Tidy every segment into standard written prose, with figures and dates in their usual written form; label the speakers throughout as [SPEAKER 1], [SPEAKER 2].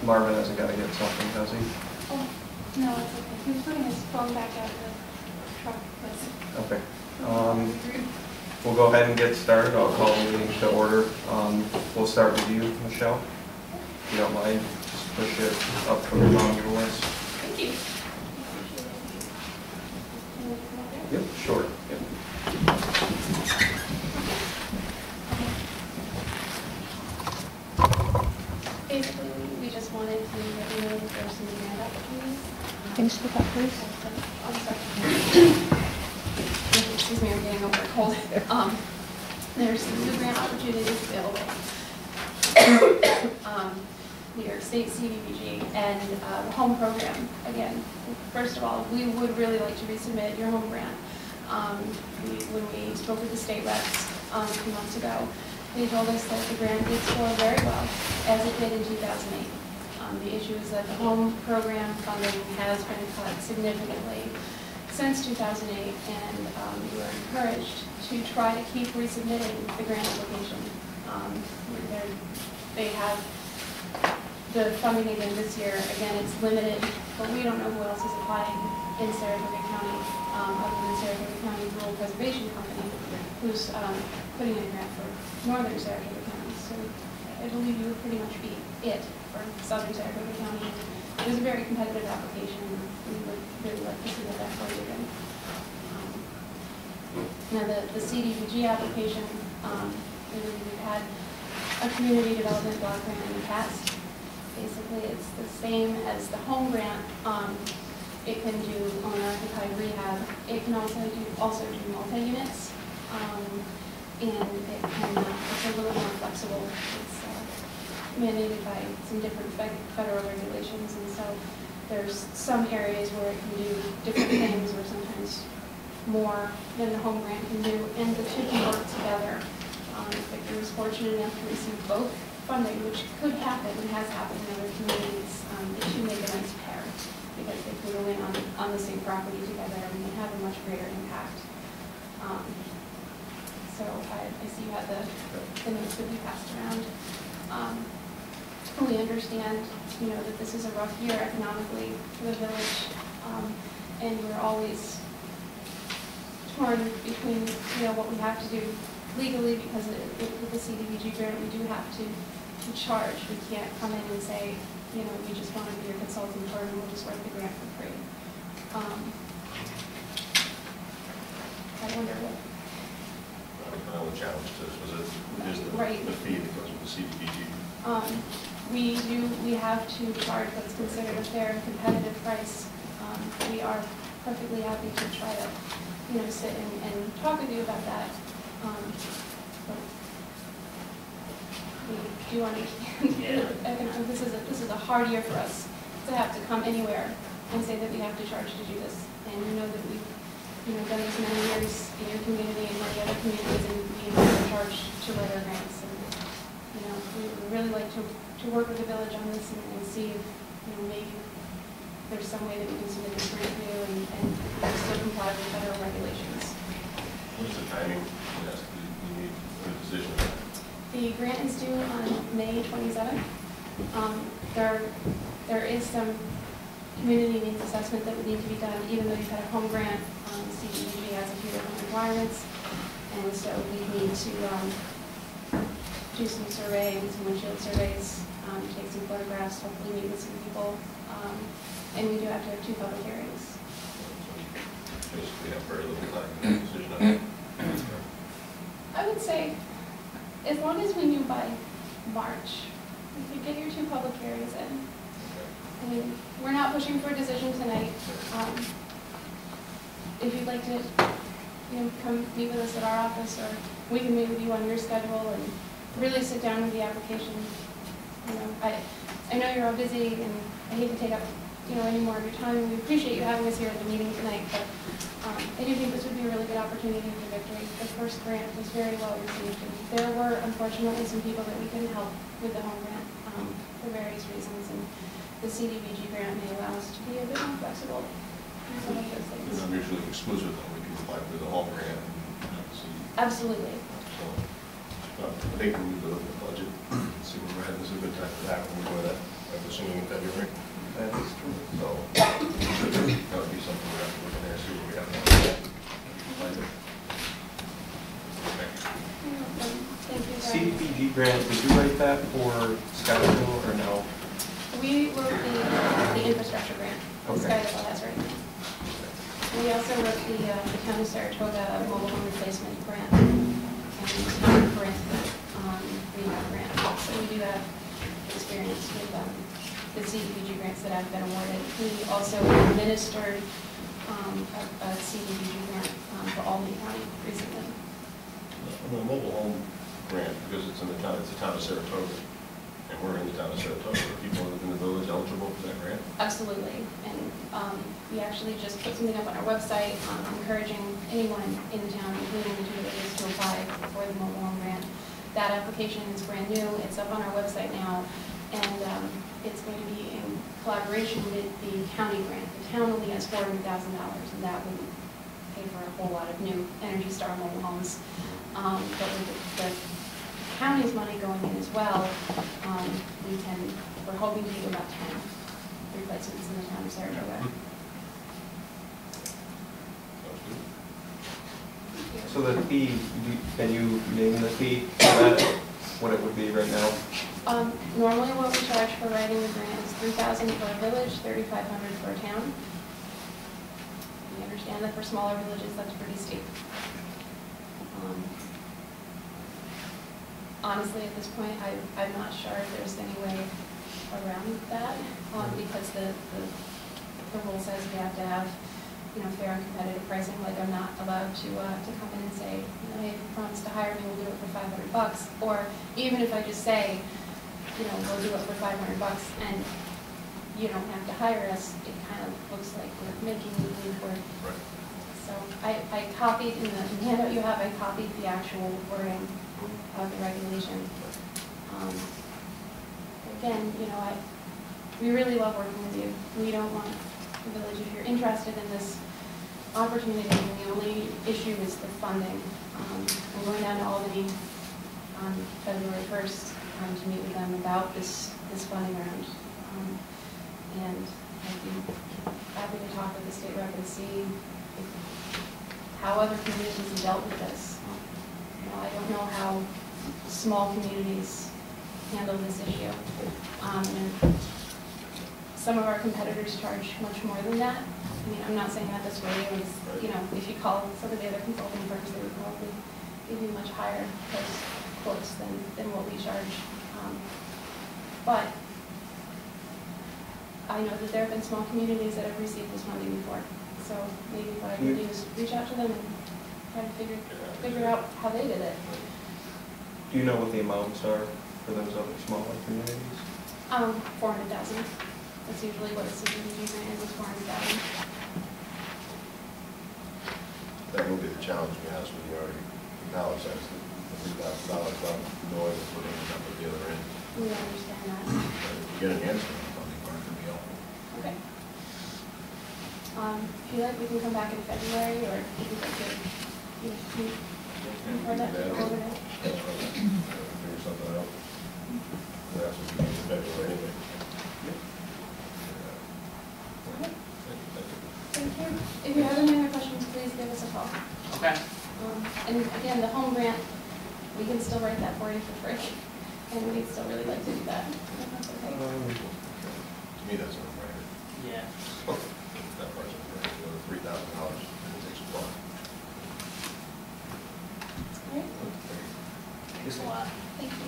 [SPEAKER 1] Marvin hasn't got to get something, has he?
[SPEAKER 2] Oh, no, it's okay. He was putting his phone back out of the truck.
[SPEAKER 1] Okay. We'll go ahead and get started. I'll call the meeting to order. We'll start with you, Michelle. If you don't mind, just push it up from the bottom of your list.
[SPEAKER 2] Thank you.
[SPEAKER 1] Yep, sure. Yep.
[SPEAKER 2] Basically, we just wanted to let you know that there's some grant opportunities.
[SPEAKER 3] Can you speak up, please?
[SPEAKER 2] I'm sorry. Excuse me, I'm getting over a cold. There's some new grant opportunities available. New York State CDBG and the home program. Again, first of all, we would really like to resubmit your home grant. When we spoke with the state reps a few months ago, they told us that the grant did score very well, as it did in 2008. The issue is that the home program funding has been cut significantly since 2008, and we were encouraged to try to keep resubmitting the grant application. They have the funding again this year. Again, it's limited, but we don't know who else is applying in Saratoga County, other than Saratoga County Rural Preservation Company, who's putting in a grant for northern Saratoga County. So I believe you would pretty much be it for southern Saratoga County. It was a very competitive application, and we would really like to see that for you again. Now the CDBG application, we've had a community development block grant in the past. Basically, it's the same as the home grant. It can do owner-occupied rehab. It can also do multi-units, and it can, it's a little more flexible. It's mandated by some different federal regulations, and so there's some areas where it can do different things, or sometimes more than the home grant can do, and the two can work together. If Victor is fortunate enough to receive both funding, which could happen and has happened in other communities, the two make a nice pair because they can go in on the same property together and they have a much greater impact. So I see you have the notes that we passed around. We understand, that this is a rough year economically for the village, and we're always torn between, what we have to do legally, because with the CDBG grant, we do have to charge. We can't come in and say, we just want to be your consulting firm and we'll just write the grant for free. I wonder what.
[SPEAKER 4] I don't know what challenge this was. It is the fee that goes with the CDBG.
[SPEAKER 2] We have to charge what's considered a fair and competitive price. We are perfectly happy to try to, sit and talk with you about that. But we do understand this is a hard year for us to have to come anywhere and say that we have to charge to do this. And we know that we've done this many years in your community and many other communities, and we have to charge to write our grants. And we would really like to work with the village on this and see if maybe there's some way that we can submit this grant to you and still comply with federal regulations.
[SPEAKER 4] What's the timing? Yes, you need a decision.
[SPEAKER 2] The grant is due on May 27th. There is some community needs assessment that would need to be done, even though you've had a home grant. CDBG has a few different requirements, and so we need to do some surveying, some windshield surveys, take some photographs, hopefully meet with some people, and we do have to have 2 public hearings.
[SPEAKER 4] Basically, have very little time to make a decision on that.
[SPEAKER 2] I would say, as long as we knew by March, we could get your 2 public hearings in. I mean, we're not pushing for a decision tonight. If you'd like to, come meet with us at our office, or we can meet with you on your schedule and really sit down with the application. I know you're all busy, and I hate to take up, any more of your time. We appreciate you having us here at the meeting tonight, but I do think this would be a really good opportunity for Victory. The first grant was very well received, and there were, unfortunately, some people that we couldn't help with the home grant for various reasons, and the CDBG grant may allow us to be a bit more flexible in some of those things.
[SPEAKER 4] It's not mutually exclusive, though. We can apply for the home grant and see.
[SPEAKER 2] Absolutely.
[SPEAKER 4] So, I think we need to look at the budget, see where we're heading. This is a good time for that when we go to that. I'm assuming in February.
[SPEAKER 1] That is true.
[SPEAKER 4] So that would be something we have to look in there, see what we have now.
[SPEAKER 2] Thank you very much.
[SPEAKER 1] CDBG grant, did you write that for Scottsville or no?
[SPEAKER 2] We wrote the infrastructure grant,
[SPEAKER 1] Okay.
[SPEAKER 2] Skyville has right now. We also wrote the Town of Saratoga mobile home replacement grant and town grant, rehab grant. So we do have experience with the CDBG grants that have been awarded. We also administered a CDBG grant for Albany County recently.
[SPEAKER 4] The mobile home grant, because it's in the town, it's the town of Saratoga, and we're in the town of Saratoga. Are people in the village eligible for that grant?
[SPEAKER 2] Absolutely, and we actually just put something up on our website encouraging anyone in the town, including the two villages, to apply for the mobile home grant. That application is brand new, it's up on our website now, and it's going to be in collaboration with the county grant. The town only has $400,000, and that wouldn't pay for a whole lot of new Energy Star mobile homes. But with the county's money going in as well, we're hoping to do about 10 replacements in the town of Saratoga.
[SPEAKER 4] Sounds good.
[SPEAKER 1] So the fee, can you name the fee for that, what it would be right now?
[SPEAKER 2] Normally what we charge for writing the grant is $3,000 for a village, $3,500 for a town. We understand that for smaller villages, that's pretty steep. Honestly, at this point, I'm not sure if there's any way around that, because the rule says we have to have, fair and competitive pricing. Like, I'm not allowed to come in and say, hey, if you promise to hire me, we'll do it for $500. Or even if I just say, we'll do it for $500 and you don't have to hire us, it kind of looks like we're making you leave work.
[SPEAKER 4] Right.
[SPEAKER 2] So I copied in the handout you have, I copied the actual wording of the regulation. Again, we really love working with you. We don't want the village, if you're interested in this opportunity, and the only issue is the funding. I'm going down to Albany on February 1st to meet with them about this funding round. And I'd be happy to talk with the state rep and see how other communities have dealt with this. I don't know how small communities handle this issue. And some of our competitors charge much more than that. I mean, I'm not saying that this radio is, if you call some of the other consulting firms, they would probably give you much higher quotes than what we charge. But I know that there have been small communities that have received this funding before. So maybe what I can do is reach out to them and try to figure out how they did it.
[SPEAKER 1] Do you know what the amounts are for those other smaller communities?
[SPEAKER 2] 400,000. That's usually what a CDBG grant is 400,000.
[SPEAKER 4] That will be the challenge, to be honest with you, already acknowledged that the $3,000 about noise is putting it up at the other end.
[SPEAKER 2] We understand that.
[SPEAKER 4] But if you get an answer on the funding part, it could be helpful.
[SPEAKER 2] Okay. If you like, we can come back in February, or if you'd like to, before that, over there.
[SPEAKER 4] Figure something out. That's what we need in February anyway.
[SPEAKER 2] Thank you. If you have any other questions, please give us a call.
[SPEAKER 3] Okay.
[SPEAKER 2] And again, the home grant, we can still write that for you for free, and we'd still really like to do that. If that's okay.
[SPEAKER 4] To me, that's a no-brainer.
[SPEAKER 3] Yeah.
[SPEAKER 4] That price is right. $3,000 it takes a lot.
[SPEAKER 2] All right.
[SPEAKER 3] Thanks a lot.
[SPEAKER 2] Thank you.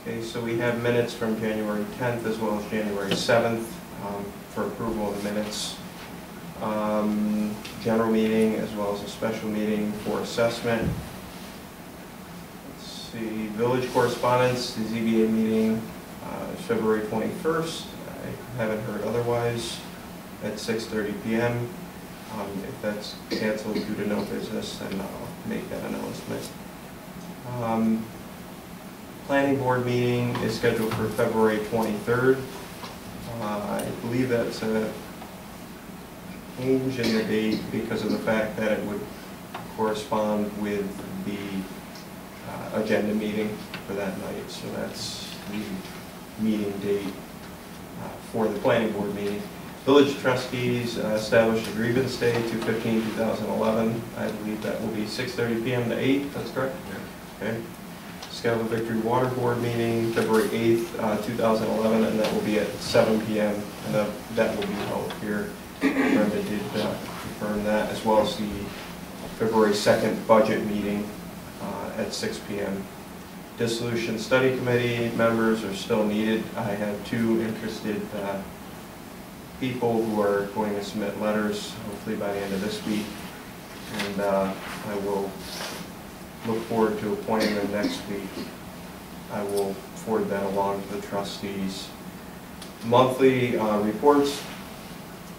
[SPEAKER 1] Okay, so we have minutes from January 10th as well as January 7th for approval of the minutes. General meeting as well as a special meeting for assessment. Let's see, village correspondence, the ZBA meeting is February 21st. I haven't heard otherwise, at 6:30 p.m. If that's canceled due to no business, then I'll make that announcement. Planning board meeting is scheduled for February 23rd. I believe that's a change in the date because of the fact that it would correspond with the agenda meeting for that night. So that's the meeting date for the planning board meeting. Village trustees established a grievance day, 2/15/2011. I believe that will be 6:30 p.m. to 8, that's correct? Yeah. Okay. Scottsville Victory Water Board meeting, February 8th, 2011, and that will be at 7 p.m. And that will be held here. Brenda did confirm that, as well as the February 2nd budget meeting at 6 p.m. Dissolution Study Committee members are still needed. I have 2 interested people who are going to submit letters, hopefully by the end of this week. And I will look forward to appointing them next week. I will forward that along to the trustees. Monthly reports.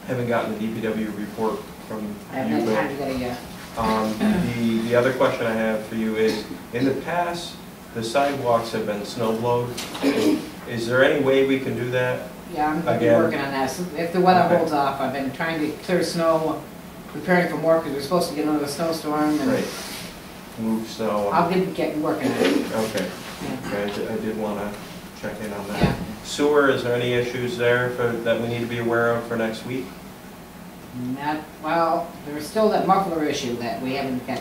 [SPEAKER 1] Haven't gotten the DPW report from you.
[SPEAKER 3] I haven't had time to get it yet.
[SPEAKER 1] The other question I have for you is, in the past, the sidewalks have been snow blowed. Is there any way we can do that?
[SPEAKER 3] Yeah, I'm gonna be
[SPEAKER 1] Again.
[SPEAKER 3] working on that. So if the weather
[SPEAKER 1] Okay.
[SPEAKER 3] holds off, I've been trying to clear snow, preparing for more, because we're supposed to get another snowstorm, and
[SPEAKER 1] Right. Move snow.
[SPEAKER 3] I'll get working on it.
[SPEAKER 1] Okay.
[SPEAKER 3] Yeah.
[SPEAKER 1] Okay, I did want to check in on that.
[SPEAKER 3] Yeah.
[SPEAKER 1] Sewer, is there any issues there that we need to be aware of for next week?
[SPEAKER 3] Well, there's still that muffler issue that we haven't got